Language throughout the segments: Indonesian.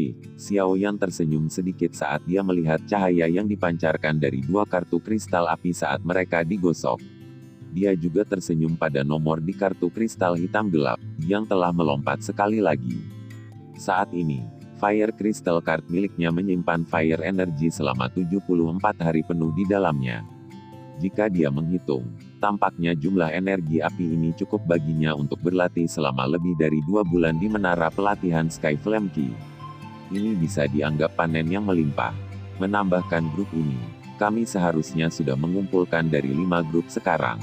Shi. Xiao Yan tersenyum sedikit saat dia melihat cahaya yang dipancarkan dari dua kartu kristal api saat mereka digosok. Dia juga tersenyum pada nomor di kartu kristal hitam gelap, yang telah melompat sekali lagi. Saat ini, Fire Crystal Card miliknya menyimpan Fire Energy selama 74 hari penuh di dalamnya. Jika dia menghitung, tampaknya jumlah energi api ini cukup baginya untuk berlatih selama lebih dari 2 bulan di menara pelatihan Sky Flame Key. Ini bisa dianggap panen yang melimpah. Menambahkan grup ini, kami seharusnya sudah mengumpulkan dari 5 grup sekarang.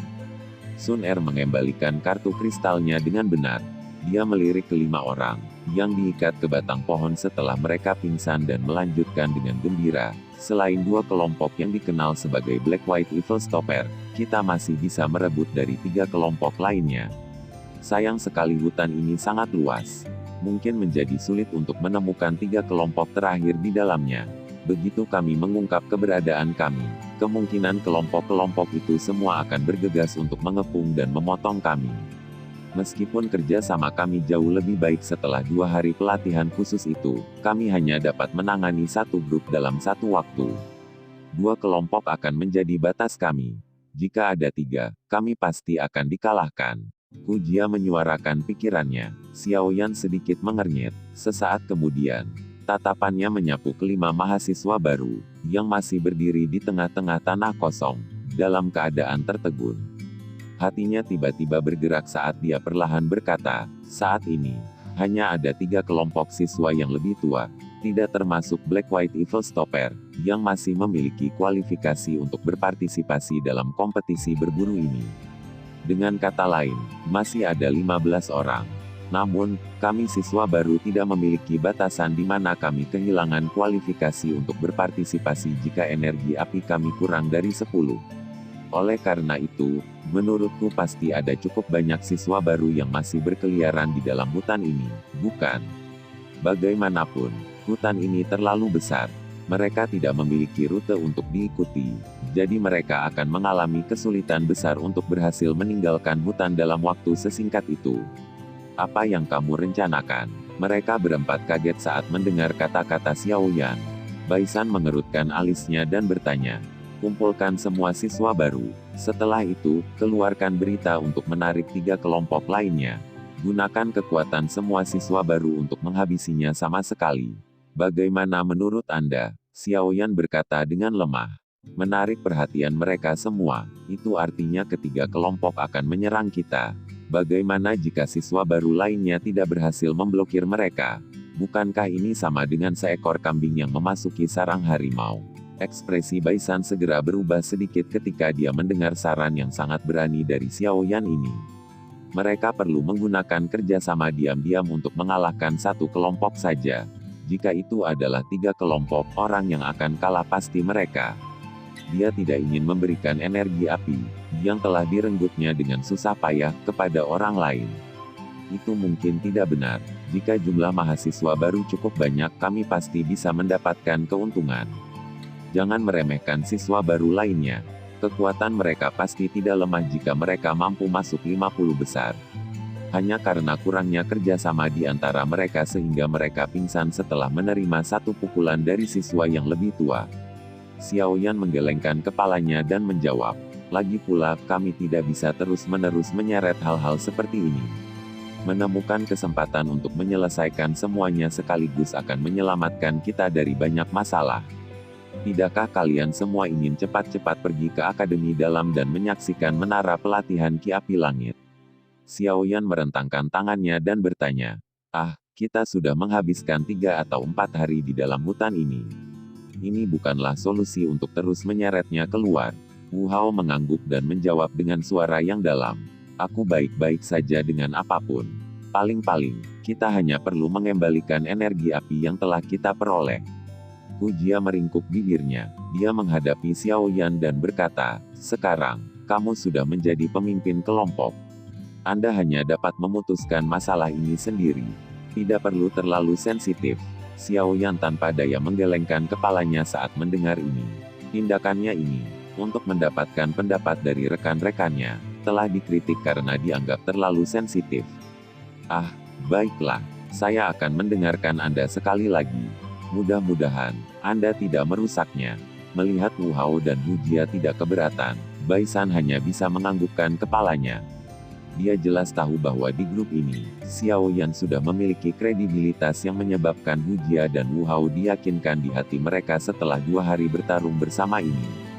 Sun Er mengembalikan kartu kristalnya dengan benar. Dia melirik ke 5 orang, yang diikat ke batang pohon setelah mereka pingsan dan melanjutkan dengan gembira. Selain 2 kelompok yang dikenal sebagai Black White Evil Stopper, kita masih bisa merebut dari 3 kelompok lainnya. Sayang sekali hutan ini sangat luas. Mungkin menjadi sulit untuk menemukan 3 kelompok terakhir di dalamnya. Begitu kami mengungkap keberadaan kami, kemungkinan kelompok-kelompok itu semua akan bergegas untuk mengepung dan memotong kami. Meskipun kerja sama kami jauh lebih baik setelah 2 hari pelatihan khusus itu, kami hanya dapat menangani 1 grup dalam 1 waktu. 2 kelompok akan menjadi batas kami. Jika ada 3, kami pasti akan dikalahkan. Hu Jia menyuarakan pikirannya. Xiao Yan sedikit mengernyit. Sesaat kemudian, tatapannya menyapu kelima mahasiswa baru, yang masih berdiri di tengah-tengah tanah kosong, dalam keadaan tertegun. Hatinya tiba-tiba bergerak saat dia perlahan berkata, saat ini, hanya ada 3 kelompok siswa yang lebih tua, tidak termasuk Black White Evil Stopper, yang masih memiliki kualifikasi untuk berpartisipasi dalam kompetisi berburu ini. Dengan kata lain, masih ada 15 orang. Namun, kami siswa baru tidak memiliki batasan di mana kami kehilangan kualifikasi untuk berpartisipasi jika energi api kami kurang dari 10. Oleh karena itu, menurutku pasti ada cukup banyak siswa baru yang masih berkeliaran di dalam hutan ini, bukan? Bagaimanapun, hutan ini terlalu besar. Mereka tidak memiliki rute untuk diikuti, jadi mereka akan mengalami kesulitan besar untuk berhasil meninggalkan hutan dalam waktu sesingkat itu. Apa yang kamu rencanakan? Mereka berempat kaget saat mendengar kata-kata Xiao Yan. Baisan mengerutkan alisnya dan bertanya, kumpulkan semua siswa baru. Setelah itu, keluarkan berita untuk menarik 3 kelompok lainnya. Gunakan kekuatan semua siswa baru untuk menghabisinya sama sekali. Bagaimana menurut Anda? Xiao Yan berkata dengan lemah. Menarik perhatian mereka semua, itu artinya ketiga kelompok akan menyerang kita. Bagaimana jika siswa baru lainnya tidak berhasil memblokir mereka? Bukankah ini sama dengan seekor kambing yang memasuki sarang harimau? Ekspresi Baisan segera berubah sedikit ketika dia mendengar saran yang sangat berani dari Xiao Yan ini. Mereka perlu menggunakan kerjasama diam-diam untuk mengalahkan 1 kelompok saja. Jika itu adalah 3 kelompok orang yang akan kalah pasti mereka. Dia tidak ingin memberikan energi api, yang telah direnggutnya dengan susah payah, kepada orang lain. Itu mungkin tidak benar. Jika jumlah mahasiswa baru cukup banyak kami pasti bisa mendapatkan keuntungan. Jangan meremehkan siswa baru lainnya. Kekuatan mereka pasti tidak lemah jika mereka mampu masuk 50 besar. Hanya karena kurangnya kerjasama di antara mereka sehingga mereka pingsan setelah menerima 1 pukulan dari siswa yang lebih tua. Xiao Yan menggelengkan kepalanya dan menjawab, lagi pula kami tidak bisa terus-menerus menyeret hal-hal seperti ini. Menemukan kesempatan untuk menyelesaikan semuanya sekaligus akan menyelamatkan kita dari banyak masalah. Tidakkah kalian semua ingin cepat-cepat pergi ke Akademi Dalam dan menyaksikan menara pelatihan Ki Api Langit? Xiao Yan merentangkan tangannya dan bertanya, kita sudah menghabiskan 3 atau 4 hari di dalam hutan ini. Ini bukanlah solusi untuk terus menyeretnya keluar. Wu Hao mengangguk dan menjawab dengan suara yang dalam. Aku baik-baik saja dengan apapun. Paling-paling, kita hanya perlu mengembalikan energi api yang telah kita peroleh. Hu Jia meringkuk bibirnya. Dia menghadapi Xiao Yan dan berkata, sekarang, kamu sudah menjadi pemimpin kelompok. Anda hanya dapat memutuskan masalah ini sendiri. Tidak perlu terlalu sensitif. Xiao Yan tanpa daya menggelengkan kepalanya saat mendengar ini. Tindakannya ini, untuk mendapatkan pendapat dari rekan-rekannya, telah dikritik karena dianggap terlalu sensitif. Baiklah. Saya akan mendengarkan Anda sekali lagi. Mudah-mudahan Anda tidak merusaknya. Melihat Wu Hao dan Hu Jia tidak keberatan, Baisan hanya bisa menganggukkan kepalanya. Dia jelas tahu bahwa di grup ini, Xiao Yan sudah memiliki kredibilitas yang menyebabkan Hu Jia dan Wu Hao diyakinkan di hati mereka setelah 2 hari bertarung bersama ini.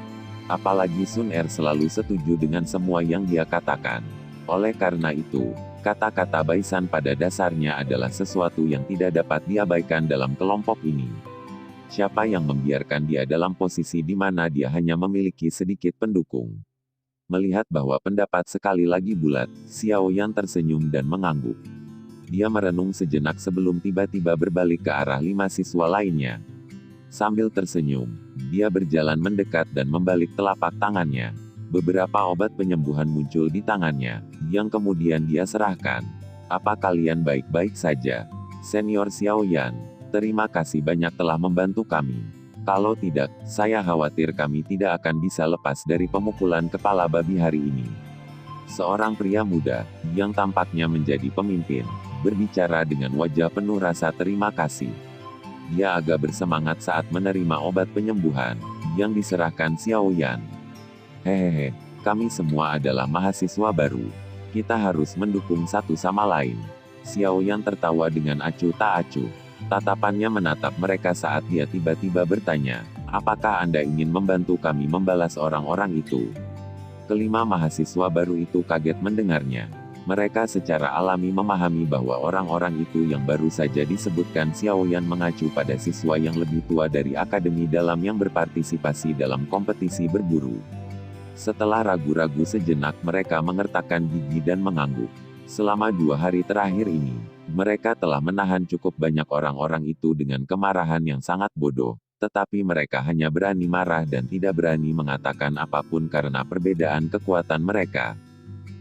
Apalagi Sun Er selalu setuju dengan semua yang dia katakan. Oleh karena itu, kata-kata Baisan pada dasarnya adalah sesuatu yang tidak dapat diabaikan dalam kelompok ini. Siapa yang membiarkan dia dalam posisi di mana dia hanya memiliki sedikit pendukung? Melihat bahwa pendapat sekali lagi bulat, Xiao Yan tersenyum dan mengangguk. Dia merenung sejenak sebelum tiba-tiba berbalik ke arah 5 siswa lainnya. Sambil tersenyum, dia berjalan mendekat dan membalik telapak tangannya. Beberapa obat penyembuhan muncul di tangannya, yang kemudian dia serahkan. Apa kalian baik-baik saja? Senior Xiao Yan, terima kasih banyak telah membantu kami. Kalau tidak, saya khawatir kami tidak akan bisa lepas dari pemukulan kepala babi hari ini. Seorang pria muda, yang tampaknya menjadi pemimpin, berbicara dengan wajah penuh rasa terima kasih. Dia agak bersemangat saat menerima obat penyembuhan, yang diserahkan Xiao Yan. Hehehe, kami semua adalah mahasiswa baru. Kita harus mendukung satu sama lain. Xiao Yan tertawa dengan acuh tak acuh. Tatapannya menatap mereka saat dia tiba-tiba bertanya, apakah Anda ingin membantu kami membalas orang-orang itu? Kelima mahasiswa baru itu kaget mendengarnya. Mereka secara alami memahami bahwa orang-orang itu yang baru saja disebutkan Xiao Yan mengacu pada siswa yang lebih tua dari akademi dalam yang berpartisipasi dalam kompetisi berburu. Setelah ragu-ragu sejenak mereka mengertakkan gigi dan mengangguk. Selama 2 hari terakhir ini, mereka telah menahan cukup banyak orang-orang itu dengan kemarahan yang sangat bodoh, tetapi mereka hanya berani marah dan tidak berani mengatakan apapun karena perbedaan kekuatan mereka.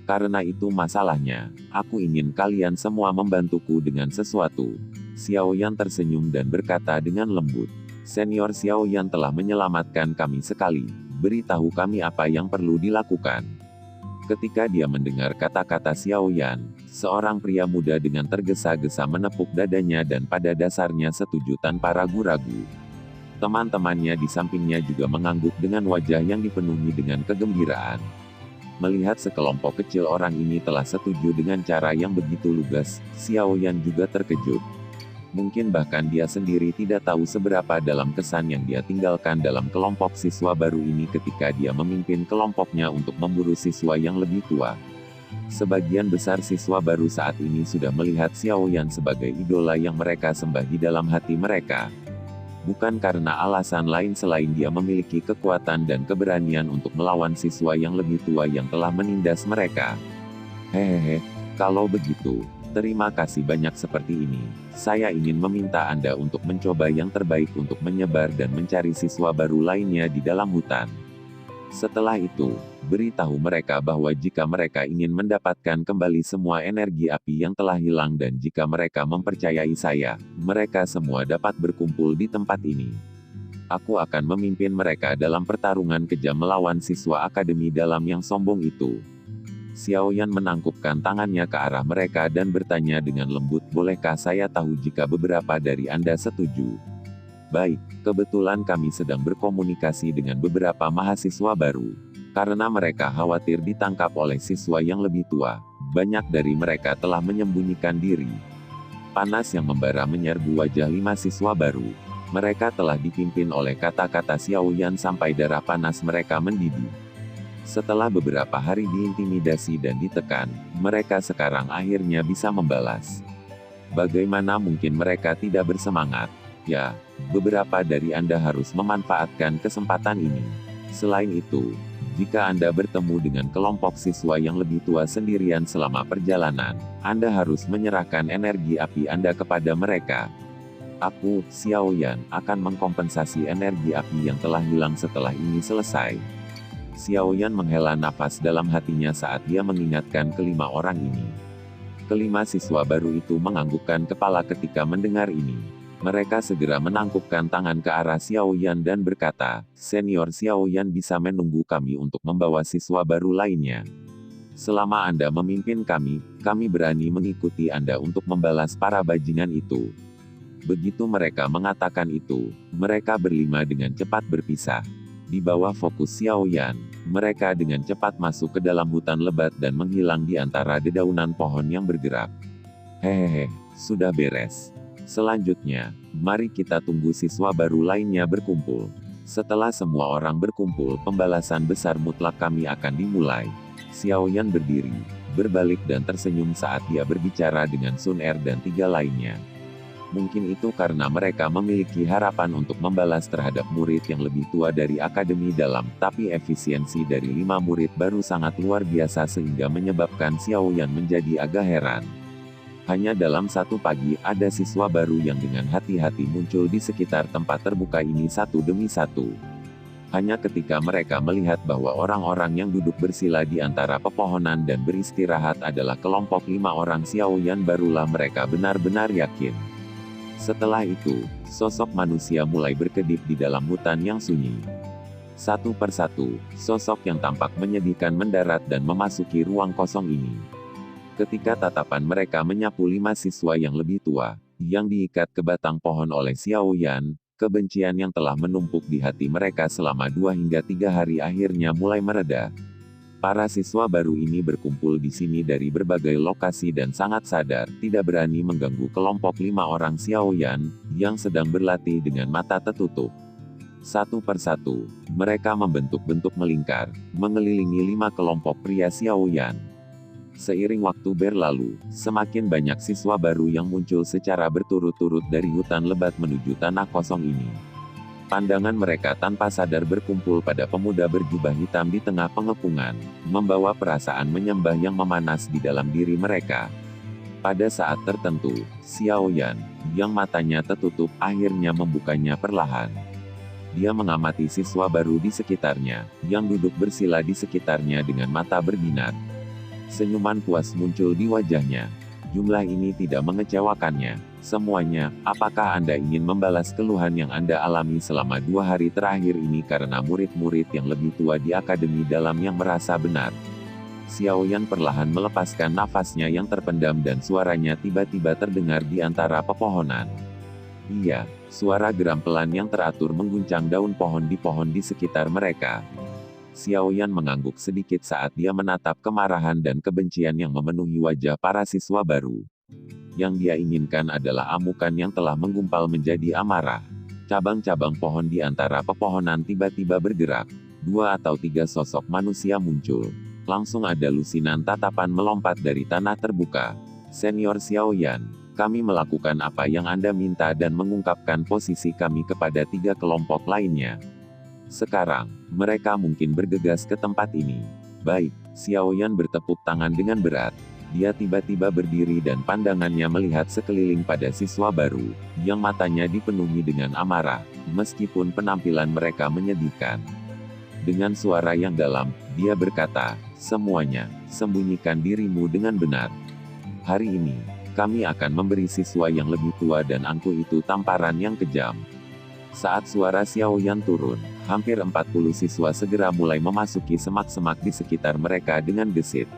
Karena itu masalahnya, aku ingin kalian semua membantuku dengan sesuatu. Xiao Yan tersenyum dan berkata dengan lembut, Senior Xiao Yan telah menyelamatkan kami sekali, beritahu kami apa yang perlu dilakukan. Ketika dia mendengar kata-kata Xiao Yan, seorang pria muda dengan tergesa-gesa menepuk dadanya dan pada dasarnya setuju tanpa ragu-ragu. Teman-temannya di sampingnya juga mengangguk dengan wajah yang dipenuhi dengan kegembiraan. Melihat sekelompok kecil orang ini telah setuju dengan cara yang begitu lugas, Xiao Yan juga terkejut. Mungkin bahkan dia sendiri tidak tahu seberapa dalam kesan yang dia tinggalkan dalam kelompok siswa baru ini ketika dia memimpin kelompoknya untuk memburu siswa yang lebih tua. Sebagian besar siswa baru saat ini sudah melihat Xiao Yan sebagai idola yang mereka sembah di dalam hati mereka. Bukan karena alasan lain selain dia memiliki kekuatan dan keberanian untuk melawan siswa yang lebih tua yang telah menindas mereka. Hehehe, kalau begitu, terima kasih banyak seperti ini. Saya ingin meminta Anda untuk mencoba yang terbaik untuk menyebar dan mencari siswa baru lainnya di dalam hutan. Setelah itu, beritahu mereka bahwa jika mereka ingin mendapatkan kembali semua energi api yang telah hilang dan jika mereka mempercayai saya, mereka semua dapat berkumpul di tempat ini. Aku akan memimpin mereka dalam pertarungan kejam melawan siswa akademi dalam yang sombong itu. Xiao Yan menangkupkan tangannya ke arah mereka dan bertanya dengan lembut, bolehkah saya tahu jika beberapa dari Anda setuju? Baik, kebetulan kami sedang berkomunikasi dengan beberapa mahasiswa baru. Karena mereka khawatir ditangkap oleh siswa yang lebih tua, banyak dari mereka telah menyembunyikan diri. Panas yang membara menyerbu wajah 5 siswa baru. Mereka telah dipimpin oleh kata-kata Xiao Yan sampai darah panas mereka mendidih. Setelah beberapa hari diintimidasi dan ditekan, mereka sekarang akhirnya bisa membalas. Bagaimana mungkin mereka tidak bersemangat? Ya, beberapa dari Anda harus memanfaatkan kesempatan ini. Selain itu, jika Anda bertemu dengan kelompok siswa yang lebih tua sendirian selama perjalanan, Anda harus menyerahkan energi api Anda kepada mereka. Aku, Xiao Yan, akan mengkompensasi energi api yang telah hilang setelah ini selesai. Xiao Yan menghela nafas dalam hatinya saat dia mengingatkan kelima orang ini. Kelima siswa baru itu menganggukkan kepala ketika mendengar ini. Mereka segera menangkupkan tangan ke arah Xiao Yan dan berkata, Senior Xiao Yan bisa menunggu kami untuk membawa siswa baru lainnya. Selama Anda memimpin kami berani mengikuti Anda untuk membalas para bajingan itu. Begitu mereka mengatakan itu, mereka berlima dengan cepat berpisah. Di bawah fokus Xiao Yan, mereka dengan cepat masuk ke dalam hutan lebat dan menghilang di antara dedaunan pohon yang bergerak. Hehehe, sudah beres. Selanjutnya, mari kita tunggu siswa baru lainnya berkumpul. Setelah semua orang berkumpul, pembalasan besar mutlak kami akan dimulai. Xiao Yan berdiri, berbalik dan tersenyum saat dia berbicara dengan Sun Er dan 3 lainnya. Mungkin itu karena mereka memiliki harapan untuk membalas terhadap murid yang lebih tua dari Akademi Dalam, tapi efisiensi dari 5 murid baru sangat luar biasa sehingga menyebabkan Xiao Yan menjadi agak heran. Hanya dalam satu pagi, ada siswa baru yang dengan hati-hati muncul di sekitar tempat terbuka ini satu demi satu. Hanya ketika mereka melihat bahwa orang-orang yang duduk bersila di antara pepohonan dan beristirahat adalah kelompok 5 orang Xiao Yan, barulah mereka benar-benar yakin. Setelah itu, sosok manusia mulai berkedip di dalam hutan yang sunyi. Satu persatu, sosok yang tampak menyedihkan mendarat dan memasuki ruang kosong ini. Ketika tatapan mereka menyapu 5 siswa yang lebih tua, yang diikat ke batang pohon oleh Xiao Yan, kebencian yang telah menumpuk di hati mereka selama 2 hingga 3 hari akhirnya mulai mereda. Para siswa baru ini berkumpul di sini dari berbagai lokasi dan sangat sadar, tidak berani mengganggu kelompok 5 orang Xiao Yan, yang sedang berlatih dengan mata tertutup. Satu persatu, mereka membentuk-bentuk melingkar, mengelilingi 5 kelompok pria Xiao Yan. Seiring waktu berlalu, semakin banyak siswa baru yang muncul secara berturut-turut dari hutan lebat menuju tanah kosong ini. Pandangan mereka tanpa sadar berkumpul pada pemuda berjubah hitam di tengah pengepungan, membawa perasaan menyembah yang memanas di dalam diri mereka. Pada saat tertentu, Xiao Yan, yang matanya tertutup, akhirnya membukanya perlahan. Dia mengamati siswa baru di sekitarnya, yang duduk bersila di sekitarnya dengan mata berbinar. Senyuman puas muncul di wajahnya. Jumlah ini tidak mengecewakannya. Semuanya, apakah Anda ingin membalas keluhan yang Anda alami selama 2 hari terakhir ini karena murid-murid yang lebih tua di Akademi Dalam yang merasa benar? Xiao Yan perlahan melepaskan nafasnya yang terpendam dan suaranya tiba-tiba terdengar di antara pepohonan. Iya, suara geram pelan yang teratur mengguncang daun pohon di sekitar mereka. Xiao Yan mengangguk sedikit saat dia menatap kemarahan dan kebencian yang memenuhi wajah para siswa baru. Yang dia inginkan adalah amukan yang telah menggumpal menjadi amarah. Cabang-cabang pohon di antara pepohonan tiba-tiba bergerak. 2 atau 3 sosok manusia muncul. Langsung ada lusinan tatapan melompat dari tanah terbuka. Senior Xiao Yan, kami melakukan apa yang Anda minta dan mengungkapkan posisi kami kepada 3 kelompok lainnya. Sekarang, mereka mungkin bergegas ke tempat ini. Baik, Xiao Yan bertepuk tangan dengan berat. Dia tiba-tiba berdiri dan pandangannya melihat sekeliling pada siswa baru, yang matanya dipenuhi dengan amarah, meskipun penampilan mereka menyedihkan. Dengan suara yang dalam, dia berkata, "Semuanya, sembunyikan dirimu dengan benar. Hari ini, kami akan memberi siswa yang lebih tua dan angkuh itu tamparan yang kejam." Saat suara Xiao Yan turun, hampir 40 siswa segera mulai memasuki semak-semak di sekitar mereka dengan gesit.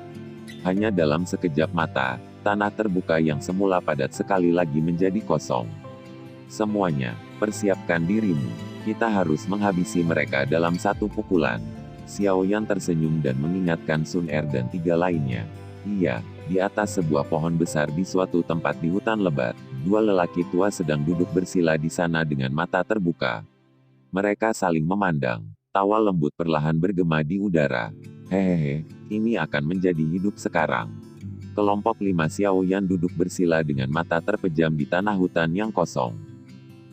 Hanya dalam sekejap mata, tanah terbuka yang semula padat sekali lagi menjadi kosong. Semuanya, persiapkan dirimu. Kita harus menghabisi mereka dalam satu pukulan. Xiao Yan tersenyum dan mengingatkan Sun Er dan 3 lainnya. Iya, di atas sebuah pohon besar di suatu tempat di hutan lebat, 2 lelaki tua sedang duduk bersila di sana dengan mata terbuka. Mereka saling memandang. Tawa lembut perlahan bergema di udara. Hehehe, ini akan menjadi hidup sekarang. Kelompok 5 Xiao Yan duduk bersila dengan mata terpejam di tanah hutan yang kosong.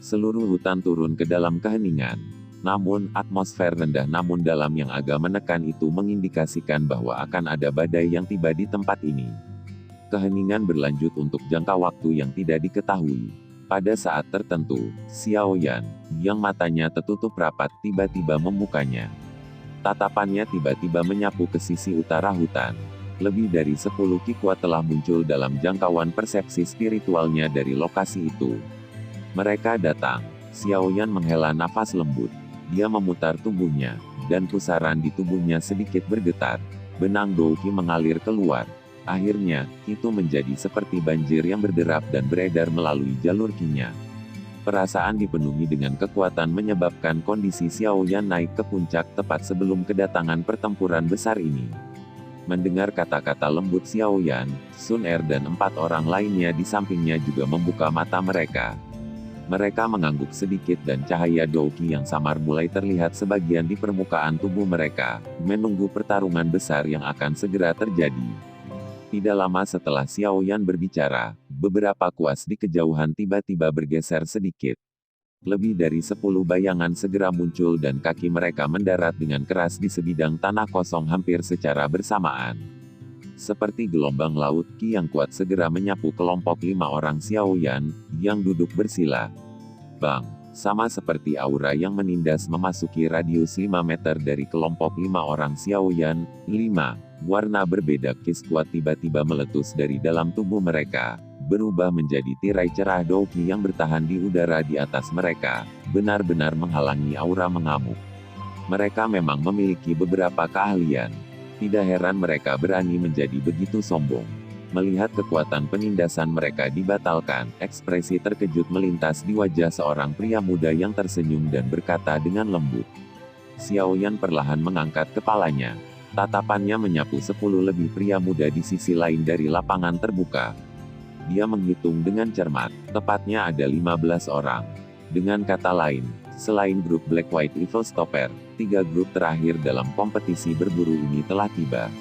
Seluruh hutan turun ke dalam keheningan. Namun, atmosfer rendah namun dalam yang agak menekan itu mengindikasikan bahwa akan ada badai yang tiba di tempat ini. Keheningan berlanjut untuk jangka waktu yang tidak diketahui. Pada saat tertentu, Xiao Yan, yang matanya tertutup rapat, tiba-tiba membukanya. Tatapannya tiba-tiba menyapu ke sisi utara hutan. Lebih dari 10 kikuat telah muncul dalam jangkauan persepsi spiritualnya dari lokasi itu. Mereka datang. Xiao Yan menghela nafas lembut. Dia memutar tubuhnya, dan pusaran di tubuhnya sedikit bergetar. Benang Douki mengalir keluar. Akhirnya, itu menjadi seperti banjir yang berderap dan beredar melalui jalur Qi-nya. Perasaan dipenuhi dengan kekuatan menyebabkan kondisi Xiao Yan naik ke puncak tepat sebelum kedatangan pertempuran besar ini. Mendengar kata-kata lembut Xiao Yan, Sun Er dan 4 orang lainnya di sampingnya juga membuka mata mereka. Mereka mengangguk sedikit dan cahaya Douki yang samar mulai terlihat sebagian di permukaan tubuh mereka, menunggu pertarungan besar yang akan segera terjadi. Tidak lama setelah Xiao Yan berbicara, beberapa kuas di kejauhan tiba-tiba bergeser sedikit. Lebih dari 10 bayangan segera muncul dan kaki mereka mendarat dengan keras di sebidang tanah kosong hampir secara bersamaan. Seperti gelombang laut, Qi yang kuat segera menyapu kelompok 5 orang Xiao Yan, yang duduk bersila. Bang! Sama seperti aura yang menindas memasuki radius 5 meter dari kelompok 5 orang Xiao Yan, 5. Warna berbeda Qi kuat tiba-tiba meletus dari dalam tubuh mereka, berubah menjadi tirai cerah Douki yang bertahan di udara di atas mereka, benar-benar menghalangi aura mengamuk. Mereka memang memiliki beberapa keahlian. Tidak heran mereka berani menjadi begitu sombong. Melihat kekuatan penindasan mereka dibatalkan, ekspresi terkejut melintas di wajah seorang pria muda yang tersenyum dan berkata dengan lembut. Xiao Yan perlahan mengangkat kepalanya. Tatapannya menyapu 10 lebih pria muda di sisi lain dari lapangan terbuka. Dia menghitung dengan cermat, tepatnya ada 15 orang. Dengan kata lain, selain grup Black White Evil Stopper, 3 grup terakhir dalam kompetisi berburu ini telah tiba.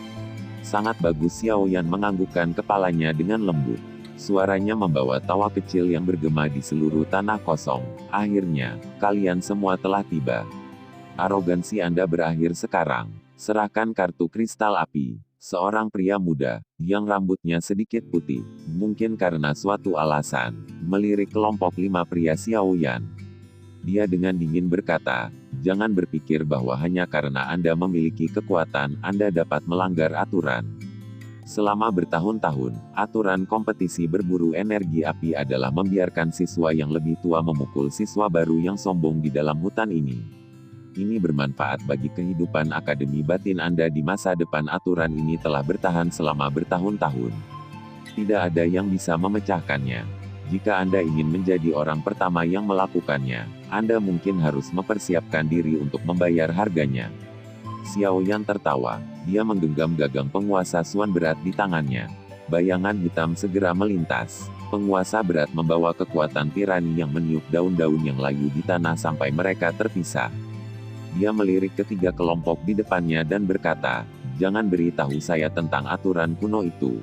Sangat bagus, Xiao Yan menganggukkan kepalanya dengan lembut. Suaranya membawa tawa kecil yang bergema di seluruh tanah kosong. Akhirnya, kalian semua telah tiba. Arogansi Anda berakhir sekarang. Serahkan kartu kristal api. Seorang pria muda, yang rambutnya sedikit putih, mungkin karena suatu alasan, melirik kelompok 5 pria Xiao Yan. Dia dengan dingin berkata, jangan berpikir bahwa hanya karena Anda memiliki kekuatan, Anda dapat melanggar aturan. Selama bertahun-tahun, aturan kompetisi berburu energi api adalah membiarkan siswa yang lebih tua memukul siswa baru yang sombong di dalam hutan ini. Ini bermanfaat bagi kehidupan Akademi Batin Anda di masa depan. Aturan ini telah bertahan selama bertahun-tahun. Tidak ada yang bisa memecahkannya. Jika Anda ingin menjadi orang pertama yang melakukannya, Anda mungkin harus mempersiapkan diri untuk membayar harganya. Xiao Yan tertawa. Dia menggenggam gagang penguasa Suan berat di tangannya. Bayangan hitam segera melintas. Penguasa berat membawa kekuatan tirani yang meniup daun-daun yang layu di tanah sampai mereka terpisah. Dia melirik ketiga kelompok di depannya dan berkata, jangan beritahu saya tentang aturan kuno itu.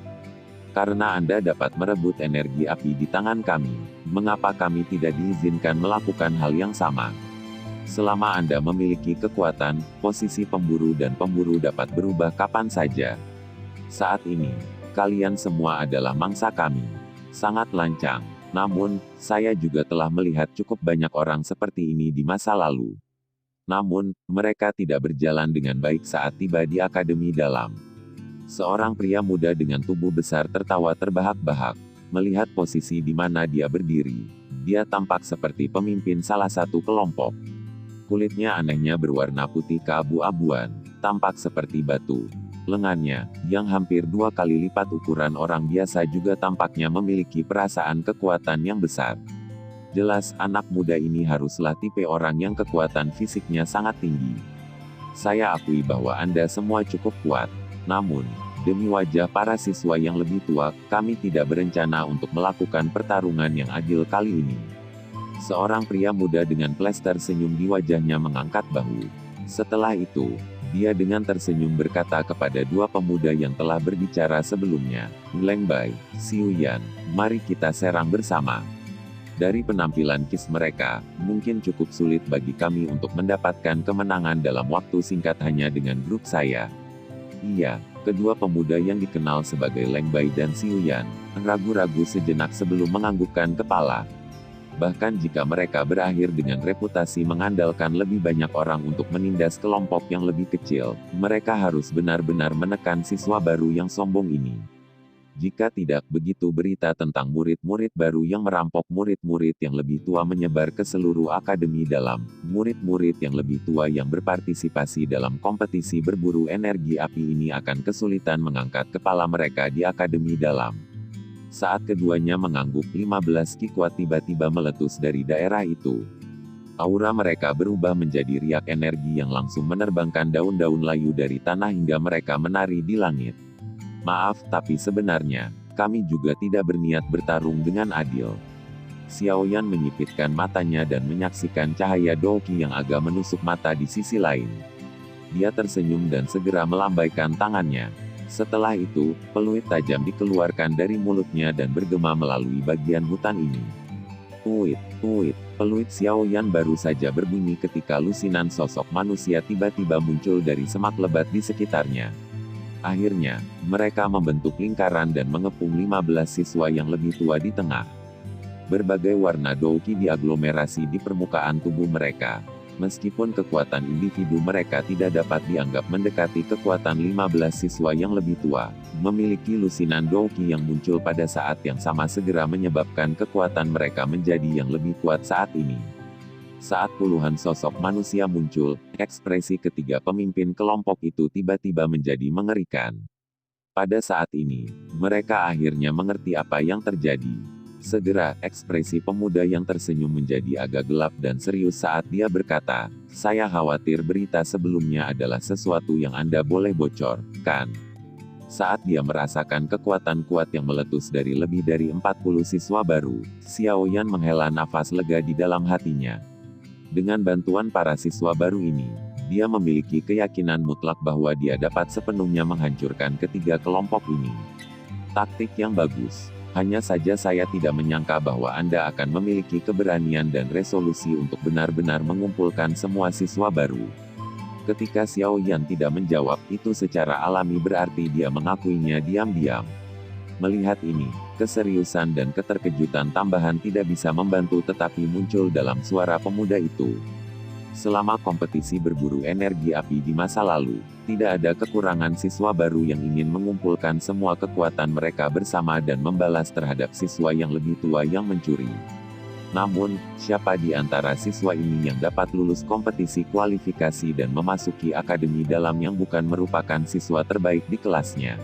Karena Anda dapat merebut energi api di tangan kami, mengapa kami tidak diizinkan melakukan hal yang sama? Selama Anda memiliki kekuatan, posisi pemburu dan pemburu dapat berubah kapan saja. Saat ini, kalian semua adalah mangsa kami. Sangat lancang. Namun, saya juga telah melihat cukup banyak orang seperti ini di masa lalu. Namun, mereka tidak berjalan dengan baik saat tiba di Akademi Dalam. Seorang pria muda dengan tubuh besar tertawa terbahak-bahak. Melihat posisi di mana dia berdiri, dia tampak seperti pemimpin salah satu kelompok. Kulitnya anehnya berwarna putih keabu-abuan, tampak seperti batu. Lengannya, yang hampir 2 kali lipat ukuran orang biasa juga tampaknya memiliki perasaan kekuatan yang besar. Jelas, anak muda ini haruslah tipe orang yang kekuatan fisiknya sangat tinggi. Saya akui bahwa Anda semua cukup kuat. Namun, demi wajah para siswa yang lebih tua, kami tidak berencana untuk melakukan pertarungan yang adil kali ini. Seorang pria muda dengan plester senyum di wajahnya mengangkat bahu. Setelah itu, dia dengan tersenyum berkata kepada 2 pemuda yang telah berbicara sebelumnya, Leng Bai, Xiu Yan, mari kita serang bersama. Dari penampilan kis mereka, mungkin cukup sulit bagi kami untuk mendapatkan kemenangan dalam waktu singkat hanya dengan grup saya. Iya, kedua pemuda yang dikenal sebagai Leng Bai dan Xiu Yan, ragu-ragu sejenak sebelum menganggukkan kepala. Bahkan jika mereka berakhir dengan reputasi mengandalkan lebih banyak orang untuk menindas kelompok yang lebih kecil, mereka harus benar-benar menekan siswa baru yang sombong ini. Jika tidak begitu, berita tentang murid-murid baru yang merampok murid-murid yang lebih tua menyebar ke seluruh akademi dalam. Murid-murid yang lebih tua yang berpartisipasi dalam kompetisi berburu energi api ini akan kesulitan mengangkat kepala mereka di akademi dalam. Saat keduanya mengangguk, 15 ki kuat tiba-tiba meletus dari daerah itu. Aura mereka berubah menjadi riak energi yang langsung menerbangkan daun-daun layu dari tanah hingga mereka menari di langit. Maaf, tapi sebenarnya, kami juga tidak berniat bertarung dengan adil. Xiaoyan menyipitkan matanya dan menyaksikan cahaya Douqi yang agak menusuk mata di sisi lain. Dia tersenyum dan segera melambaikan tangannya. Setelah itu, peluit tajam dikeluarkan dari mulutnya dan bergema melalui bagian hutan ini. Uit, uit, peluit Xiaoyan baru saja berbunyi ketika lusinan sosok manusia tiba-tiba muncul dari semak lebat di sekitarnya. Akhirnya, mereka membentuk lingkaran dan mengepung 15 siswa yang lebih tua di tengah. Berbagai warna Douqi diaglomerasi di permukaan tubuh mereka. Meskipun kekuatan individu mereka tidak dapat dianggap mendekati kekuatan 15 siswa yang lebih tua, memiliki lusinan Douqi yang muncul pada saat yang sama segera menyebabkan kekuatan mereka menjadi yang lebih kuat saat ini. Saat puluhan sosok manusia muncul, ekspresi ketiga pemimpin kelompok itu tiba-tiba menjadi mengerikan. Pada saat ini, mereka akhirnya mengerti apa yang terjadi. Segera, ekspresi pemuda yang tersenyum menjadi agak gelap dan serius saat dia berkata, "Saya khawatir berita sebelumnya adalah sesuatu yang Anda boleh bocor, kan?" Saat dia merasakan kekuatan kuat yang meletus dari lebih dari 40 siswa baru, Xiaoyan menghela nafas lega di dalam hatinya. Dengan bantuan para siswa baru ini, dia memiliki keyakinan mutlak bahwa dia dapat sepenuhnya menghancurkan ketiga kelompok ini. Taktik yang bagus. Hanya saja saya tidak menyangka bahwa Anda akan memiliki keberanian dan resolusi untuk benar-benar mengumpulkan semua siswa baru. Ketika Xiaoyan tidak menjawab, itu secara alami berarti dia mengakuinya diam-diam. Melihat ini, keseriusan dan keterkejutan tambahan tidak bisa membantu tetapi muncul dalam suara pemuda itu. Selama kompetisi berburu energi api di masa lalu, tidak ada kekurangan siswa baru yang ingin mengumpulkan semua kekuatan mereka bersama dan membalas terhadap siswa yang lebih tua yang mencuri. Namun, siapa di antara siswa ini yang dapat lulus kompetisi kualifikasi dan memasuki akademi dalam yang bukan merupakan siswa terbaik di kelasnya?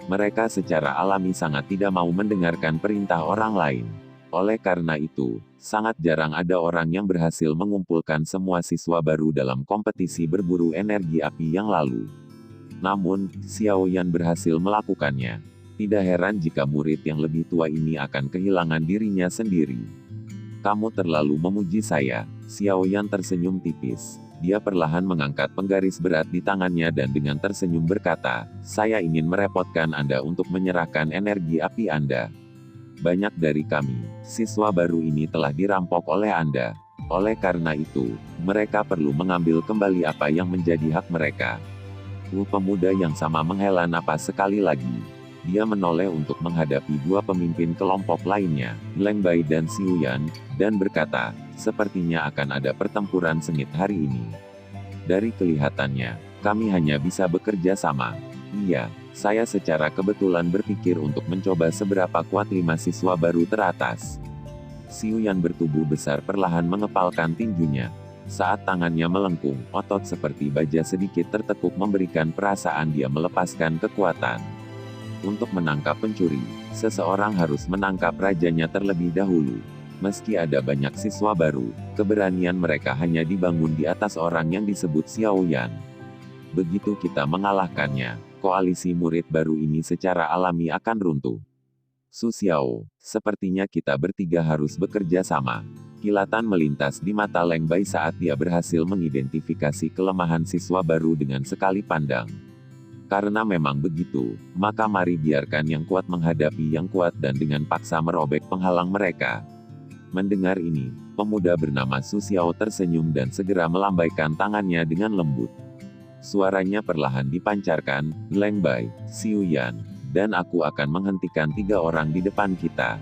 Mereka secara alami sangat tidak mau mendengarkan perintah orang lain. Oleh karena itu, sangat jarang ada orang yang berhasil mengumpulkan semua siswa baru dalam kompetisi berburu energi api yang lalu. Namun, Xiaoyan berhasil melakukannya. Tidak heran jika murid yang lebih tua ini akan kehilangan dirinya sendiri. "Kamu terlalu memuji saya." Xiaoyan tersenyum tipis. Dia perlahan mengangkat penggaris berat di tangannya dan dengan tersenyum berkata, "Saya ingin merepotkan Anda untuk menyerahkan energi api Anda. Banyak dari kami, siswa baru ini telah dirampok oleh Anda. Oleh karena itu, mereka perlu mengambil kembali apa yang menjadi hak mereka." Pemuda yang sama menghela napas sekali lagi. Dia menoleh untuk menghadapi dua pemimpin kelompok lainnya, Leng Bai dan Xiuyan, dan berkata, "Sepertinya akan ada pertempuran sengit hari ini. Dari kelihatannya, kami hanya bisa bekerja sama." "Iya, saya secara kebetulan berpikir untuk mencoba seberapa kuat 5 siswa baru teratas." Xiuyan bertubuh besar perlahan mengepalkan tinjunya. Saat tangannya melengkung, otot seperti baja sedikit tertekuk memberikan perasaan dia melepaskan kekuatan. Untuk menangkap pencuri, seseorang harus menangkap rajanya terlebih dahulu. Meski ada banyak siswa baru, keberanian mereka hanya dibangun di atas orang yang disebut Xiaoyan. Begitu kita mengalahkannya, koalisi murid baru ini secara alami akan runtuh. "Su Xiao, sepertinya kita bertiga harus bekerja sama." Kilatan melintas di mata Leng Bai saat dia berhasil mengidentifikasi kelemahan siswa baru dengan sekali pandang. Karena memang begitu, maka mari biarkan yang kuat menghadapi yang kuat dan dengan paksa merobek penghalang mereka. Mendengar ini, pemuda bernama Su Xiao tersenyum dan segera melambaikan tangannya dengan lembut. Suaranya perlahan dipancarkan, "Leng Bai, Xiuyan, dan aku akan menghentikan 3 orang di depan kita.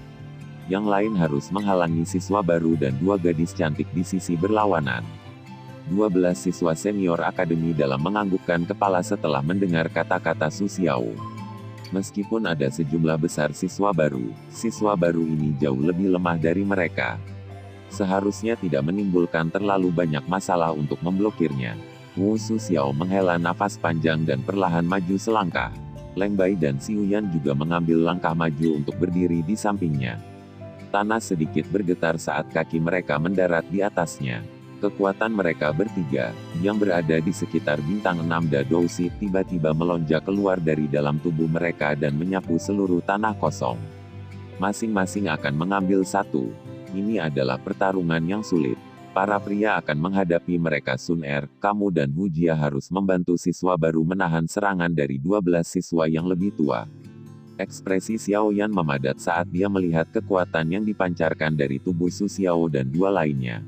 Yang lain harus menghalangi siswa baru dan 2 gadis cantik di sisi berlawanan." 12 siswa senior akademi dalam menganggukkan kepala setelah mendengar kata-kata Su Xiao. Meskipun ada sejumlah besar siswa baru ini jauh lebih lemah dari mereka. Seharusnya tidak menimbulkan terlalu banyak masalah untuk memblokirnya. Wu Suxiao menghela nafas panjang dan perlahan maju selangkah. Leng Bai dan Xiu Yan juga mengambil langkah maju untuk berdiri di sampingnya. Tanah sedikit bergetar saat kaki mereka mendarat di atasnya. Kekuatan mereka bertiga, yang berada di sekitar bintang 6 Da Dousi, tiba-tiba melonjak keluar dari dalam tubuh mereka dan menyapu seluruh tanah kosong. Masing-masing akan mengambil satu. Ini adalah pertarungan yang sulit. Para pria akan menghadapi mereka. Sun Er, kamu dan Hu Jia harus membantu siswa baru menahan serangan dari 12 siswa yang lebih tua. Ekspresi Xiao Yan memadat saat dia melihat kekuatan yang dipancarkan dari tubuh Su Xiao dan dua lainnya.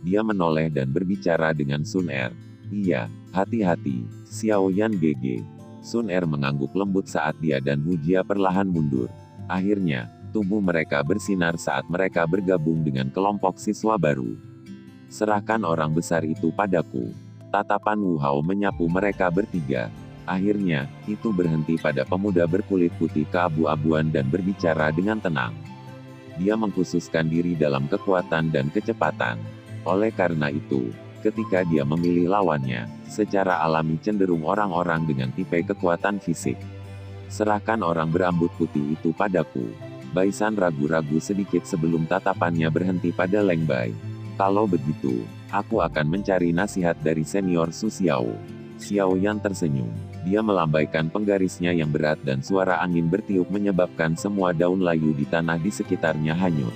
Dia menoleh dan berbicara dengan Sun Er. Iya, hati-hati, Xiao Yan GG. Sun Er mengangguk lembut saat dia dan Hu Jia perlahan mundur. Akhirnya, tubuh mereka bersinar saat mereka bergabung dengan kelompok siswa baru. Serahkan orang besar itu padaku. Tatapan Wu Hao menyapu mereka bertiga. Akhirnya, itu berhenti pada pemuda berkulit putih keabu-abuan dan berbicara dengan tenang. Dia mengkhususkan diri dalam kekuatan dan kecepatan. Oleh karena itu, ketika dia memilih lawannya, secara alami cenderung orang-orang dengan tipe kekuatan fisik. Serahkan orang berambut putih itu padaku. Baisan ragu-ragu sedikit sebelum tatapannya berhenti pada Leng Bai. Kalau begitu, aku akan mencari nasihat dari senior Su Xiao. Xiao Yan tersenyum. Dia melambaikan penggarisnya yang berat dan suara angin bertiup menyebabkan semua daun layu di tanah di sekitarnya hanyut.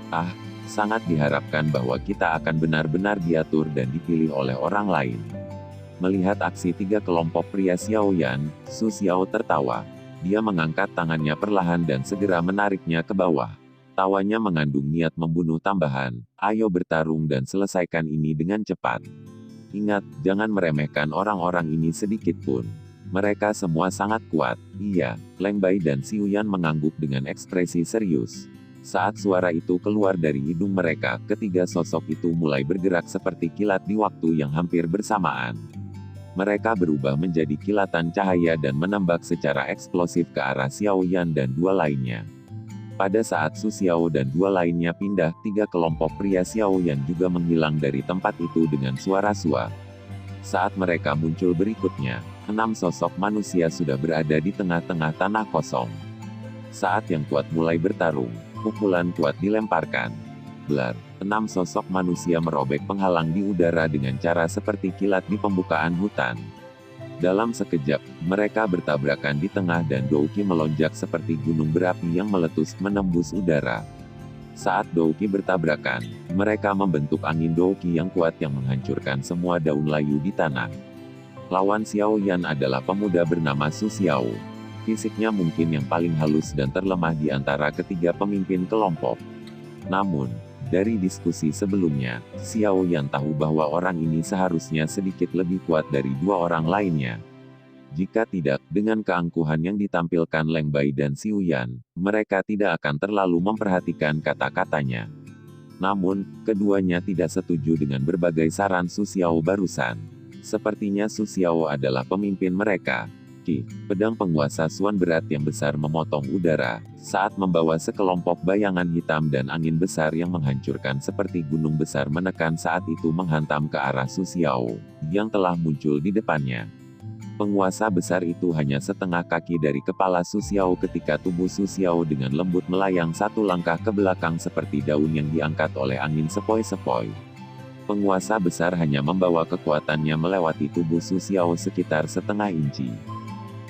Ah, sangat diharapkan bahwa kita akan benar-benar diatur dan dipilih oleh orang lain. Melihat aksi tiga kelompok pria Xiao Yan, Su Xiao tertawa. Dia mengangkat tangannya perlahan dan segera menariknya ke bawah. Tawanya mengandung niat membunuh tambahan. Ayo bertarung dan selesaikan ini dengan cepat. Ingat, jangan meremehkan orang-orang ini sedikit pun. Mereka semua sangat kuat. Iya, Leng Bai dan Xiu Yan mengangguk dengan ekspresi serius. Saat suara itu keluar dari hidung mereka, ketiga sosok itu mulai bergerak seperti kilat di waktu yang hampir bersamaan. Mereka berubah menjadi kilatan cahaya dan menembak secara eksplosif ke arah Xiao Yan dan dua lainnya. Pada saat Su Xiao dan dua lainnya pindah, tiga kelompok pria Xiao Yan juga menghilang dari tempat itu dengan suara suar. Saat mereka muncul berikutnya, 6 sosok manusia sudah berada di tengah-tengah tanah kosong. Saat yang kuat mulai bertarung, pukulan kuat dilemparkan. Blar, 6 sosok manusia merobek penghalang di udara dengan cara seperti kilat di pembukaan hutan. Dalam sekejap, mereka bertabrakan di tengah dan Douqi melonjak seperti gunung berapi yang meletus menembus udara. Saat Douqi bertabrakan, mereka membentuk angin Douqi yang kuat yang menghancurkan semua daun layu di tanah. Lawan Xiao Yan adalah pemuda bernama Su Xiao. Fisiknya mungkin yang paling halus dan terlemah di antara ketiga pemimpin kelompok. Namun, dari diskusi sebelumnya, Xiao Yan tahu bahwa orang ini seharusnya sedikit lebih kuat dari dua orang lainnya. Jika tidak, dengan keangkuhan yang ditampilkan Leng Bai dan Xiu Yan, mereka tidak akan terlalu memperhatikan kata-katanya. Namun, keduanya tidak setuju dengan berbagai saran Su Xiao barusan. Sepertinya Su Xiao adalah pemimpin mereka. Pedang penguasa Suan berat yang besar memotong udara, saat membawa sekelompok bayangan hitam dan angin besar yang menghancurkan seperti gunung besar menekan saat itu menghantam ke arah Su Xiao, yang telah muncul di depannya. Penguasa besar itu hanya setengah kaki dari kepala Su Xiao ketika tubuh Su Xiao dengan lembut melayang satu langkah ke belakang seperti daun yang diangkat oleh angin sepoi-sepoi. Penguasa besar hanya membawa kekuatannya melewati tubuh Su Xiao sekitar setengah inci.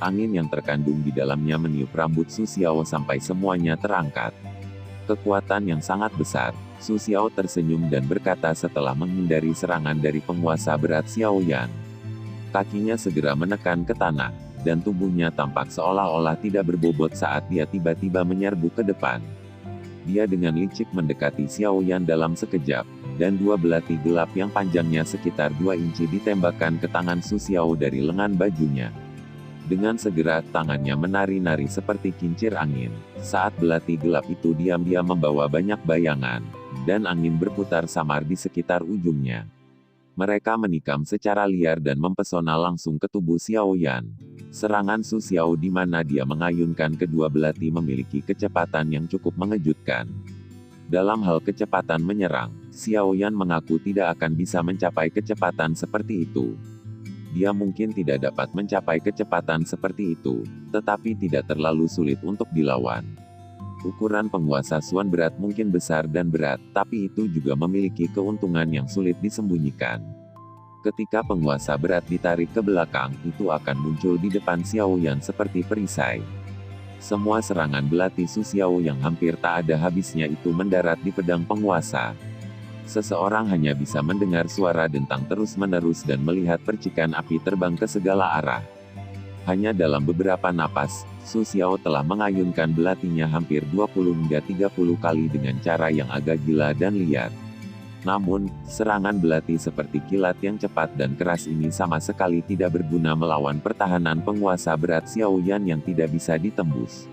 Angin yang terkandung di dalamnya meniup rambut Su Xiao sampai semuanya terangkat. Kekuatan yang sangat besar. Su Xiao tersenyum dan berkata setelah menghindari serangan dari penguasa berat Xiao Yan. Kakinya segera menekan ke tanah, dan tubuhnya tampak seolah-olah tidak berbobot saat dia tiba-tiba menyerbu ke depan. Dia dengan licik mendekati Xiao Yan dalam sekejap, dan dua belati gelap yang panjangnya sekitar 2 inci ditembakkan ke tangan Su Xiao dari lengan bajunya. Dengan segera, tangannya menari-nari seperti kincir angin. Saat belati gelap itu diam-diam membawa banyak bayangan, dan angin berputar samar di sekitar ujungnya. Mereka menikam secara liar dan mempesona langsung ke tubuh Xiao Yan. Serangan Su Xiao di mana dia mengayunkan kedua belati memiliki kecepatan yang cukup mengejutkan. Dalam hal kecepatan menyerang, Xiao Yan mengaku tidak akan bisa mencapai kecepatan seperti itu. Dia mungkin tidak dapat mencapai kecepatan seperti itu, tetapi tidak terlalu sulit untuk dilawan. Ukuran penguasa Xuan berat mungkin besar dan berat, tapi itu juga memiliki keuntungan yang sulit disembunyikan. Ketika penguasa berat ditarik ke belakang, itu akan muncul di depan Xiao Yan seperti perisai. Semua serangan belati Su Xiao yang hampir tak ada habisnya itu mendarat di pedang penguasa. Seseorang hanya bisa mendengar suara dentang terus-menerus dan melihat percikan api terbang ke segala arah. Hanya dalam beberapa napas, Su Xiao telah mengayunkan belatinya hampir 20 hingga 30 kali dengan cara yang agak gila dan liar. Namun, serangan belati seperti kilat yang cepat dan keras ini sama sekali tidak berguna melawan pertahanan penguasa berat Xiao Yan yang tidak bisa ditembus.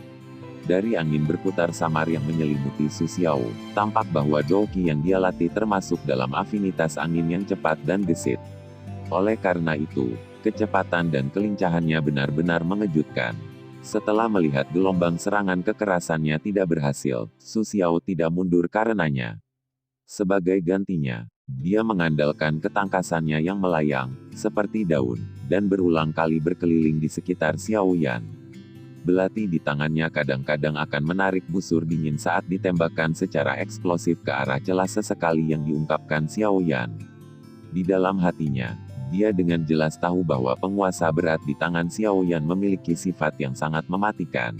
Dari angin berputar samar yang menyelimuti Su Xiao, tampak bahwa Douqi yang dia latih termasuk dalam afinitas angin yang cepat dan gesit. Oleh karena itu, kecepatan dan kelincahannya benar-benar mengejutkan. Setelah melihat gelombang serangan kekerasannya tidak berhasil, Su Xiao tidak mundur karenanya. Sebagai gantinya, dia mengandalkan ketangkasannya yang melayang, seperti daun, dan berulang kali berkeliling di sekitar Xiao Yan. Belati di tangannya kadang-kadang akan menarik busur dingin saat ditembakkan secara eksplosif ke arah celah sesekali yang diungkapkan Xiao Yan. Di dalam hatinya, dia dengan jelas tahu bahwa penguasa berat di tangan Xiao Yan memiliki sifat yang sangat mematikan.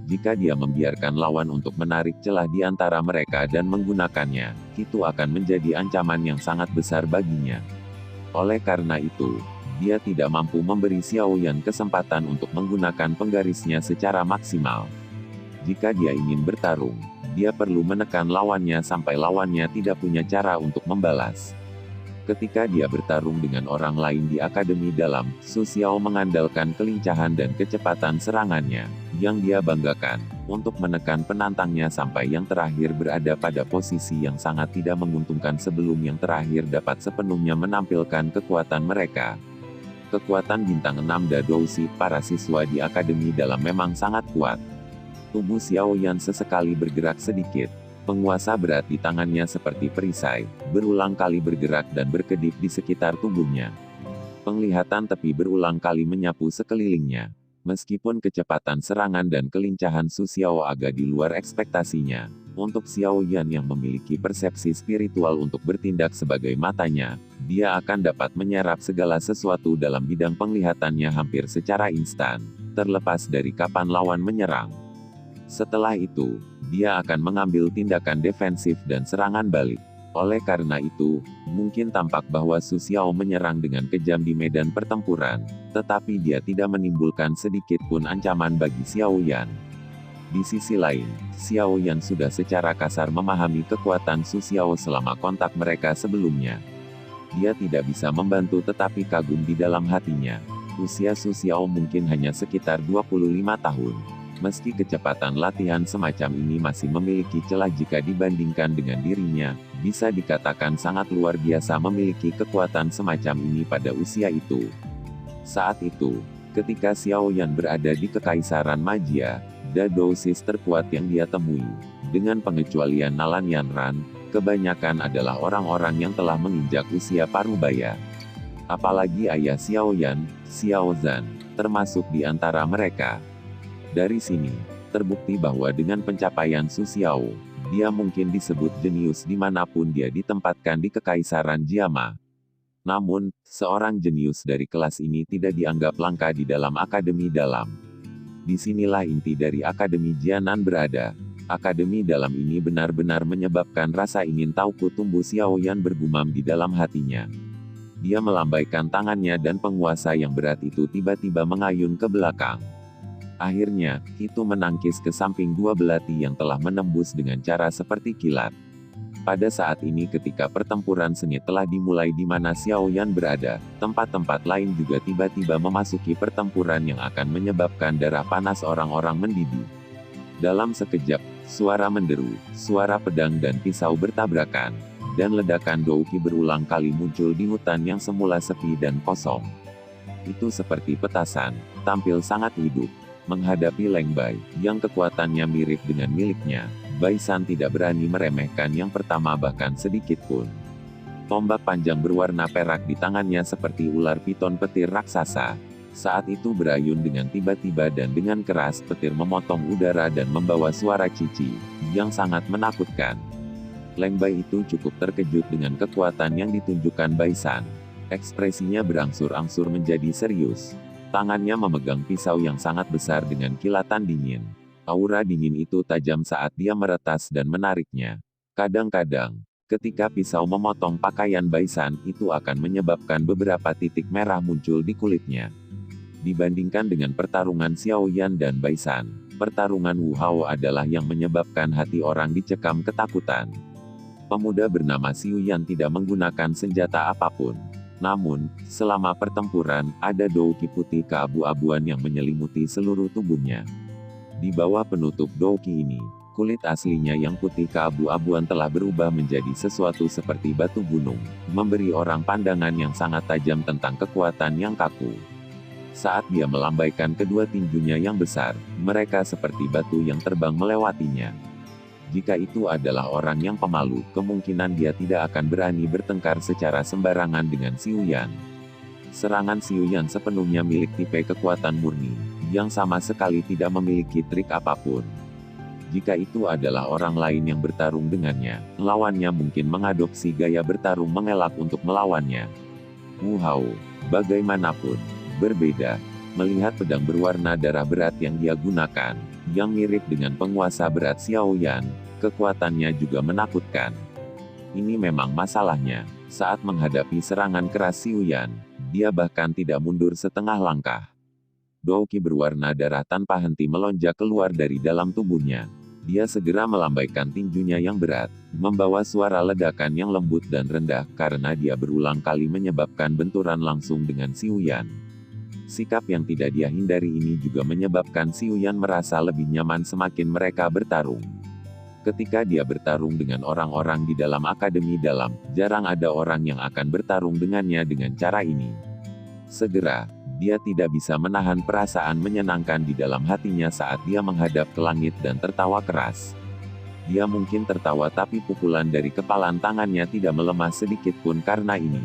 Jika dia membiarkan lawan untuk menarik celah di antara mereka dan menggunakannya, itu akan menjadi ancaman yang sangat besar baginya. Oleh karena itu, dia tidak mampu memberi Xiao Yan kesempatan untuk menggunakan penggarisnya secara maksimal. Jika dia ingin bertarung, dia perlu menekan lawannya sampai lawannya tidak punya cara untuk membalas. Ketika dia bertarung dengan orang lain di Akademi Dalam, Su Xiao mengandalkan kelincahan dan kecepatan serangannya, yang dia banggakan, untuk menekan penantangnya sampai yang terakhir berada pada posisi yang sangat tidak menguntungkan sebelum yang terakhir dapat sepenuhnya menampilkan kekuatan mereka. Kekuatan bintang 6 Dadoushi para siswa di Akademi Dalam memang sangat kuat. Tubuh Xiao Yan sesekali bergerak sedikit. Penguasa berat di tangannya seperti perisai, berulang kali bergerak dan berkedip di sekitar tubuhnya. Penglihatan tepi berulang kali menyapu sekelilingnya. Meskipun kecepatan serangan dan kelincahan Su Xiao agak di luar ekspektasinya, untuk Xiao Yan yang memiliki persepsi spiritual untuk bertindak sebagai matanya, dia akan dapat menyerap segala sesuatu dalam bidang penglihatannya hampir secara instan, terlepas dari kapan lawan menyerang. Setelah itu, dia akan mengambil tindakan defensif dan serangan balik. Oleh karena itu, mungkin tampak bahwa Su Xiao menyerang dengan kejam di medan pertempuran, tetapi dia tidak menimbulkan sedikit pun ancaman bagi Xiao Yan. Di sisi lain, Xiao Yan sudah secara kasar memahami kekuatan Su Xiao selama kontak mereka sebelumnya. Dia tidak bisa membantu tetapi kagum di dalam hatinya. Usia Su Xiao mungkin hanya sekitar 25 tahun. Meski kecepatan latihan semacam ini masih memiliki celah jika dibandingkan dengan dirinya, bisa dikatakan sangat luar biasa memiliki kekuatan semacam ini pada usia itu. Saat itu, ketika Xiao Yan berada di Kekaisaran Magia, Dadoushis terkuat yang dia temui, dengan pengecualian Nalan Yanran, kebanyakan adalah orang-orang yang telah menginjak usia parubaya. Apalagi ayah Xiao Yan, Xiao Zhan, termasuk di antara mereka. Dari sini, terbukti bahwa dengan pencapaian Su Xiao, dia mungkin disebut jenius dimanapun dia ditempatkan di Kekaisaran Jiama. Namun, seorang jenius dari kelas ini tidak dianggap langka di dalam Akademi Dalam. Disinilah inti dari Akademi Jianan berada. Akademi Dalam ini benar-benar menyebabkan rasa ingin tahu tumbuh Xiao Yan bergumam di dalam hatinya. Dia melambaikan tangannya dan penguasa yang berat itu tiba-tiba mengayun ke belakang. Akhirnya, itu menangkis ke samping dua belati yang telah menembus dengan cara seperti kilat. Pada saat ini ketika pertempuran sengit telah dimulai di mana Xiao Yan berada, tempat-tempat lain juga tiba-tiba memasuki pertempuran yang akan menyebabkan darah panas orang-orang mendidih. Dalam sekejap, suara menderu, suara pedang dan pisau bertabrakan, dan ledakan Douqi berulang kali muncul di hutan yang semula sepi dan kosong. Itu seperti petasan, tampil sangat hidup. Menghadapi Leng Bai, yang kekuatannya mirip dengan miliknya, Baisan tidak berani meremehkan yang pertama bahkan sedikit pun. Tombak panjang berwarna perak di tangannya seperti ular piton petir raksasa. Saat itu berayun dengan tiba-tiba dan dengan keras petir memotong udara dan membawa suara cici, yang sangat menakutkan. Leng Bai itu cukup terkejut dengan kekuatan yang ditunjukkan Baisan. Ekspresinya berangsur-angsur menjadi serius. Tangannya memegang pisau yang sangat besar dengan kilatan dingin. Aura dingin itu tajam saat dia meretas dan menariknya. Kadang-kadang, ketika pisau memotong pakaian Baisan, itu akan menyebabkan beberapa titik merah muncul di kulitnya. Dibandingkan dengan pertarungan Xiao Yan dan Baisan, pertarungan Wu Hao adalah yang menyebabkan hati orang dicekam ketakutan. Pemuda bernama Xiao Yan tidak menggunakan senjata apapun. Namun, selama pertempuran, ada douki putih keabu-abuan yang menyelimuti seluruh tubuhnya. Di bawah penutup douki ini, kulit aslinya yang putih keabu-abuan telah berubah menjadi sesuatu seperti batu gunung, memberi orang pandangan yang sangat tajam tentang kekuatan yang kaku. Saat dia melambaikan kedua tinjunya yang besar, mereka seperti batu yang terbang melewatinya. Jika itu adalah orang yang pemalu, kemungkinan dia tidak akan berani bertengkar secara sembarangan dengan Xiao Yan. Serangan Xiao Yan sepenuhnya milik tipe kekuatan murni, yang sama sekali tidak memiliki trik apapun. Jika itu adalah orang lain yang bertarung dengannya, lawannya mungkin mengadopsi gaya bertarung mengelak untuk melawannya. Wu Hao, bagaimanapun, berbeda. Melihat pedang berwarna darah berat yang dia gunakan, yang mirip dengan penguasa berat Xiao Yan, kekuatannya juga menakutkan. Ini memang masalahnya, saat menghadapi serangan keras Xiao Yan, dia bahkan tidak mundur setengah langkah. Douki berwarna darah tanpa henti melonjak keluar dari dalam tubuhnya. Dia segera melambaikan tinjunya yang berat, membawa suara ledakan yang lembut dan rendah karena dia berulang kali menyebabkan benturan langsung dengan Xiao Yan. Sikap yang tidak dia hindari ini juga menyebabkan Xiao Yan merasa lebih nyaman semakin mereka bertarung. Ketika dia bertarung dengan orang-orang di dalam akademi dalam, jarang ada orang yang akan bertarung dengannya dengan cara ini. Segera, dia tidak bisa menahan perasaan menyenangkan di dalam hatinya saat dia menghadap ke langit dan tertawa keras. Dia mungkin tertawa tapi pukulan dari kepalan tangannya tidak melemah sedikit pun karena ini.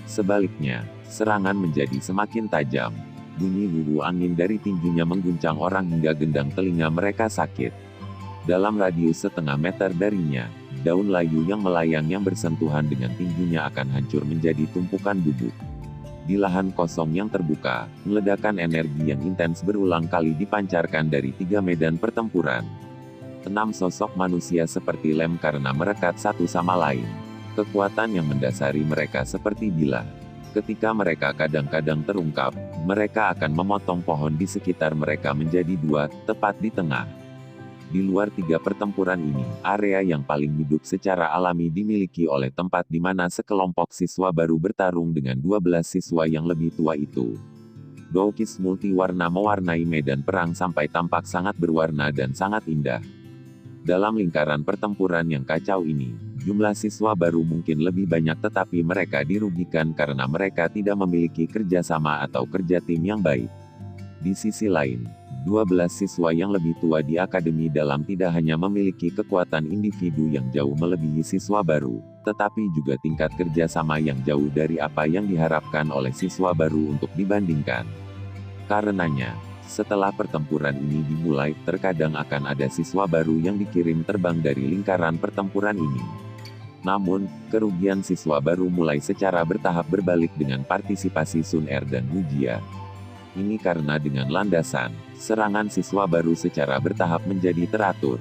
Sebaliknya, serangan menjadi semakin tajam. Bunyi huru angin dari tinjunya mengguncang orang hingga gendang telinga mereka sakit. Dalam radius setengah meter darinya, daun layu yang melayang yang bersentuhan dengan tinjunya akan hancur menjadi tumpukan bubuk. Di lahan kosong yang terbuka, ledakan energi yang intens berulang kali dipancarkan dari 3 medan pertempuran. 6 sosok manusia seperti lem karena merekat satu sama lain. Kekuatan yang mendasari mereka seperti bilah. Ketika mereka kadang-kadang terungkap, mereka akan memotong pohon di sekitar mereka menjadi 2, tepat di tengah. Di luar 3 pertempuran ini, area yang paling hidup secara alami dimiliki oleh tempat di mana sekelompok siswa baru bertarung dengan 12 siswa yang lebih tua itu. Doukis multiwarna mewarnai medan perang sampai tampak sangat berwarna dan sangat indah. Dalam lingkaran pertempuran yang kacau ini, jumlah siswa baru mungkin lebih banyak tetapi mereka dirugikan karena mereka tidak memiliki kerjasama atau kerja tim yang baik. Di sisi lain, 12 siswa yang lebih tua di akademi dalam tidak hanya memiliki kekuatan individu yang jauh melebihi siswa baru, tetapi juga tingkat kerjasama yang jauh dari apa yang diharapkan oleh siswa baru untuk dibandingkan. Karenanya, setelah pertempuran ini dimulai, terkadang akan ada siswa baru yang dikirim terbang dari lingkaran pertempuran ini. Namun, kerugian siswa baru mulai secara bertahap berbalik dengan partisipasi Sun Er dan Wu Jia. Ini karena dengan landasan, serangan siswa baru secara bertahap menjadi teratur.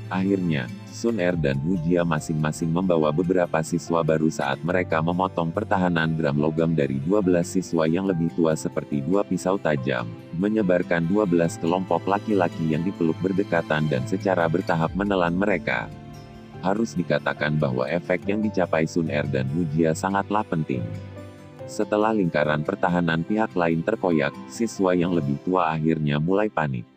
Akhirnya, Sun Er dan Wu Jia masing-masing membawa beberapa siswa baru saat mereka memotong pertahanan drum logam dari 12 siswa yang lebih tua seperti 2 pisau tajam, menyebarkan 12 kelompok laki-laki yang dipeluk berdekatan dan secara bertahap menelan mereka. Harus dikatakan bahwa efek yang dicapai Sun Er dan Wu Jia sangatlah penting. Setelah lingkaran pertahanan pihak lain terkoyak, siswa yang lebih tua akhirnya mulai panik.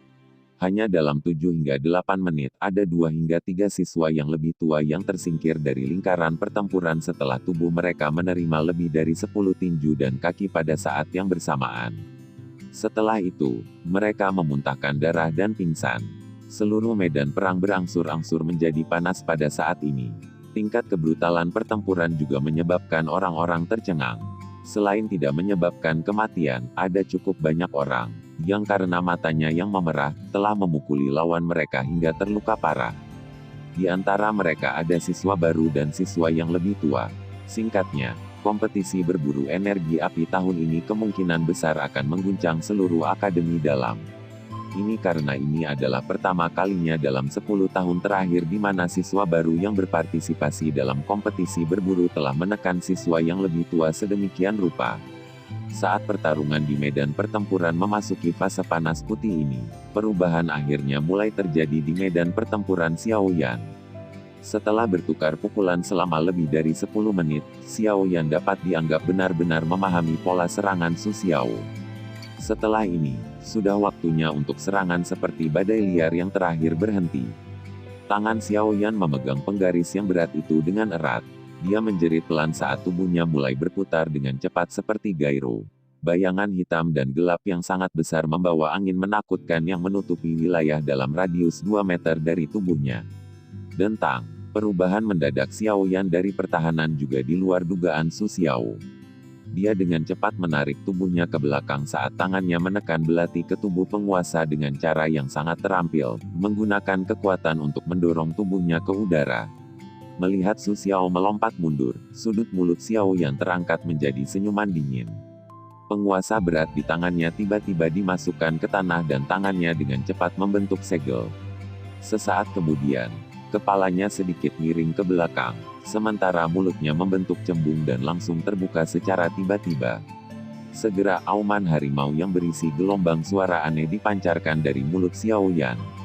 Hanya dalam 7 hingga 8 menit, ada 2 hingga 3 siswa yang lebih tua yang tersingkir dari lingkaran pertempuran setelah tubuh mereka menerima lebih dari 10 tinju dan kaki pada saat yang bersamaan. Setelah itu, mereka memuntahkan darah dan pingsan. Seluruh medan perang berangsur-angsur menjadi panas pada saat ini. Tingkat kebrutalan pertempuran juga menyebabkan orang-orang tercengang. Selain tidak menyebabkan kematian, ada cukup banyak orang yang karena matanya yang memerah, telah memukuli lawan mereka hingga terluka parah. Di antara mereka ada siswa baru dan siswa yang lebih tua. Singkatnya, kompetisi berburu energi api tahun ini kemungkinan besar akan mengguncang seluruh akademi dalam. Ini karena ini adalah pertama kalinya dalam 10 tahun terakhir di mana siswa baru yang berpartisipasi dalam kompetisi berburu telah menekan siswa yang lebih tua sedemikian rupa. Saat pertarungan di medan pertempuran memasuki fase panas putih ini, perubahan akhirnya mulai terjadi di medan pertempuran Xiaoyan. Setelah bertukar pukulan selama lebih dari 10 menit, Xiaoyan dapat dianggap benar-benar memahami pola serangan Su Xiao. Setelah ini, sudah waktunya untuk serangan seperti badai liar yang terakhir berhenti. Tangan Xiaoyan memegang penggaris yang berat itu dengan erat. Dia menjerit pelan saat tubuhnya mulai berputar dengan cepat seperti gyro. Bayangan hitam dan gelap yang sangat besar membawa angin menakutkan yang menutupi wilayah dalam radius 2 meter dari tubuhnya. Dentang, perubahan mendadak Xiaoyan dari pertahanan juga di luar dugaan Su Xiao. Dia dengan cepat menarik tubuhnya ke belakang saat tangannya menekan belati ke tubuh penguasa dengan cara yang sangat terampil, menggunakan kekuatan untuk mendorong tubuhnya ke udara. Melihat Su Xiao melompat mundur, sudut mulut Xiaoyan terangkat menjadi senyuman dingin. Penguasa berat di tangannya tiba-tiba dimasukkan ke tanah dan tangannya dengan cepat membentuk segel. Sesaat kemudian, kepalanya sedikit miring ke belakang, sementara mulutnya membentuk cembung dan langsung terbuka secara tiba-tiba. Segera auman harimau yang berisi gelombang suara aneh dipancarkan dari mulut Xiaoyan.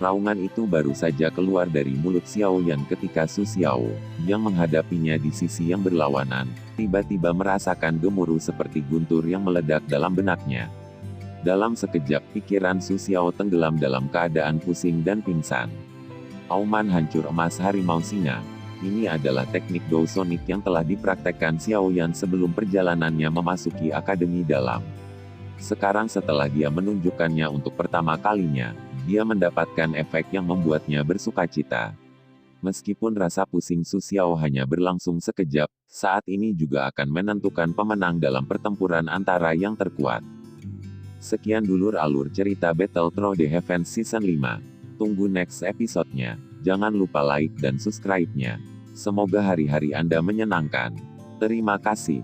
Raungan itu baru saja keluar dari mulut Xiaoyan ketika Su Xiao, yang menghadapinya di sisi yang berlawanan, tiba-tiba merasakan gemuruh seperti guntur yang meledak dalam benaknya. Dalam sekejap pikiran Su Xiao tenggelam dalam keadaan pusing dan pingsan. Auman hancur emas harimau singa. Ini adalah teknik Dou Sonic yang telah dipraktekkan Xiaoyan sebelum perjalanannya memasuki akademi dalam. Sekarang setelah dia menunjukkannya untuk pertama kalinya, dia mendapatkan efek yang membuatnya bersukacita. Meskipun rasa pusing Su Xiao hanya berlangsung sekejap, saat ini juga akan menentukan pemenang dalam pertempuran antara yang terkuat. Sekian dulur alur cerita Battle Through the Heavens Season 5. Tunggu next episode-nya. Jangan lupa like dan subscribe-nya. Semoga hari-hari Anda menyenangkan. Terima kasih.